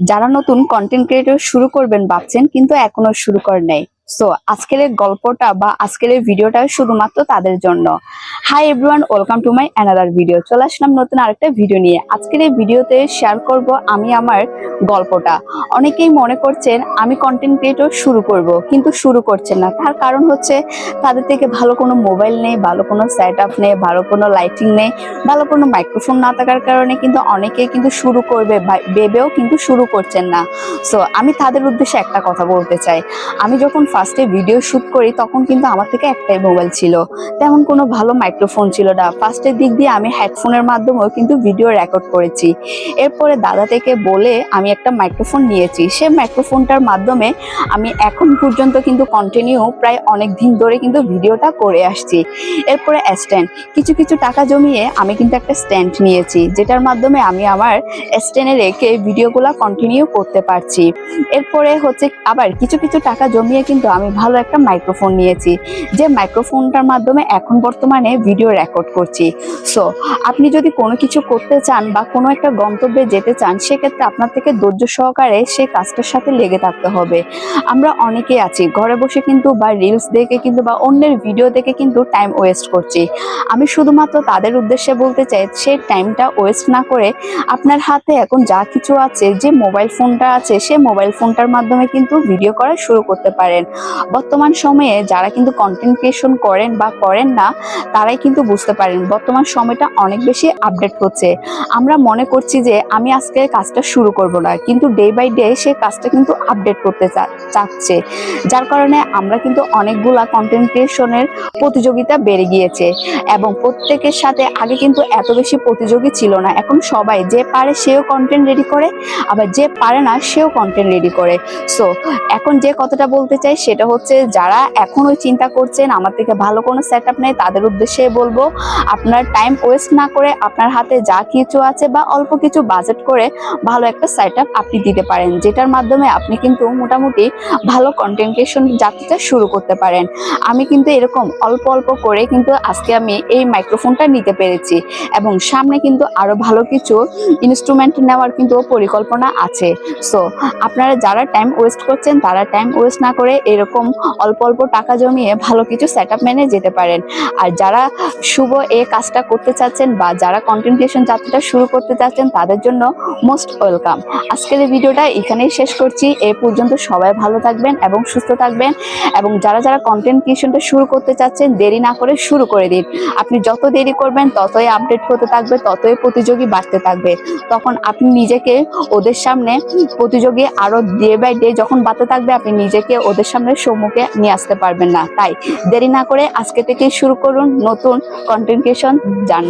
যারা নতুন content creator শুরু করবেন ভাবছেন কিন্তু এখনো শুরু করেন নাই, সো আজকের এই গল্পটা বা আজকের এই ভিডিওটা শুধুমাত্র তাদের জন্য। Hi everyone, welcome to my another video. চলে আসলাম নতুন আরেকটা ভিডিও নিয়ে। আজকের এই ভিডিওতে শেয়ার করব আমি আমার গল্পটা। অনেকেই মনে করছেন আমি কন্টেন্ট ক্রিয়েটর শুরু করব, কিন্তু শুরু করছেন না। তার কারণ হচ্ছে তাদের থেকে ভালো কোনো মোবাইল নেই, ভালো কোনো সেট আপ নেই, ভালো কোনো লাইটিং নেই, ভালো কোনো মাইক্রোফোন না থাকার কারণে কিন্তু অনেকেই কিন্তু শুরু করবে ভেবেও কিন্তু শুরু করছেন না। সো আমি তাদের উদ্দেশ্যে একটা কথা বলতে চাই। আমি যখন ফার্স্টে ভিডিও শুট করি তখন কিন্তু আমার থেকে একটাই মোবাইল ছিল, তেমন কোনো ভালো মাইক্রোফোন ছিল না। ফার্স্টের দিক দিয়ে আমি হেডফোনের মাধ্যমেও কিন্তু ভিডিও রেকর্ড করেছি। এরপরে দাদা থেকে বলে আমি একটা মাইক্রোফোন নিয়েছি। সে মাইক্রোফোনটার মাধ্যমে আমি এখন পর্যন্ত কিন্তু কন্টিনিউ প্রায় অনেক দিন ধরে কিন্তু ভিডিওটা করে আসছি। এরপরে স্ট্যান্ড, কিছু কিছু টাকা জমিয়ে আমি কিন্তু একটা স্ট্যান্ড নিয়েছি, যেটার মাধ্যমে আমি আমার স্ট্যান্ডে রেখে ভিডিওগুলো কন্টিনিউ করতে পারছি। এরপরে হচ্ছে আবার কিছু কিছু টাকা জমিয়ে কিন্তু আমি ভালো একটা মাইক্রোফোন নিয়েছি, যে মাইক্রোফোনটার মাধ্যমে এখন বর্তমানে ভিডিও রেকর্ড করছি। সো আপনি যদি কোনো কিছু করতে চান বা কোনো একটা গন্তব্যে যেতে চান, সেক্ষেত্রে আপনার থেকে ধৈর্য সহকারে সেই কাজটার সাথে লেগে থাকতে হবে। আমরা অনেকেই আছি ঘরে বসে কিন্তু বা রিলস দেখে কিন্তু বা অন্যের ভিডিও দেখে কিন্তু টাইম ওয়েস্ট করছি। আমি শুধুমাত্র তাদের উদ্দেশ্যে বলতে চাই, সেই টাইমটা ওয়েস্ট না করে আপনার হাতে এখন যা কিছু আছে, যে মোবাইল ফোনটা আছে, সে মোবাইল ফোনটার মাধ্যমে কিন্তু ভিডিও করা শুরু করতে পারেন। বর্তমান সময়ে যারা কিন্তু কন্টেন্ট ক্রিয়েশন করেন বা করেন না, তারাই কিন্তু বুঝতে পারেন বর্তমান সময়টা অনেক বেশি আপডেট হচ্ছে। আমরা মনে করছি যে আমি আজকে কাজটা শুরু করব না, কিন্তু ডে বাই ডে সে কাজটা কিন্তু আপডেট করতে চাচ্ছে। যার কারণে আমরা কিন্তু অনেকগুলা কন্টেন্ট ক্রিয়েশনের প্রতিযোগিতা বেড়ে গিয়েছে, এবং প্রত্যেকের সাথে আগে কিন্তু এত বেশি প্রতিযোগী ছিল না। এখন সবাই যে পারে সেও কন্টেন্ট রেডি করে, আবার যে পারে না সেও কন্টেন্ট রেডি করে। সো এখন যে কথাটা বলতে চাই সেটা হচ্ছে, যারা এখনো চিন্তা করছেন আমার থেকে ভালো কোনো সেট আপ নেই, তাদের উদ্দেশ্যে বলবো আপনার টাইম ওয়েস্ট না করে আপনার হাতে যা কিছু আছে বা অল্প কিছু বাজেট করে ভালো একটা সেট আপ আপনি দিতে পারেন, যেটার মাধ্যমে আপনি কিন্তু মোটামুটি ভালো কন্টেন্ট ক্রিয়েশন যাত্রাটা শুরু করতে পারেন। আমি কিন্তু এরকম অল্প অল্প করে কিন্তু আজকে আমি এই মাইক্রোফোনটা নিতে পেরেছি, এবং সামনে কিন্তু আরো ভালো কিছু ইনস্ট্রুমেন্ট নেওয়ার কিন্তু পরিকল্পনা আছে। সো আপনারা যারা টাইম ওয়েস্ট করছেন, তারা টাইম ওয়েস্ট না করে এরকম অল্প অল্প টাকা জমিয়ে ভালো কিছু সেট আপ মেনে যেতে পারেন। আর যারা শুভ এই কাজটা করতে চাচ্ছেন বা যারা কন্টেন্ট ক্রিয়েশন যাত্রাটা শুরু করতে চাচ্ছেন, তাদের জন্য মোস্ট ওয়েলকাম। আজকের এই ভিডিওটা এখানেই শেষ করছি। এই পর্যন্ত সবাই ভালো থাকবেন এবং সুস্থ থাকবেন। এবং যারা যারা কন্টেন্ট ক্রিয়েশনটা শুরু করতে চাচ্ছেন, দেরি না করে শুরু করে দিন। আপনি যত দেরি করবেন ততই আপডেট হতে থাকবে, ততই প্রতিযোগী বাড়তে থাকবে। তখন আপনি নিজেকে ওদের সামনে প্রতিযোগী আরো ডে বাই ডে যখন বাড়তে থাকবে, আপনি নিজেকে ওদের সামনে সম্মুখে নিয়ে আসতে পারবেন না। তাই দেরি না করে আজকে থেকেই শুরু করুন নতুন কন্টেন্ট ক্রিয়েশন জার্নি।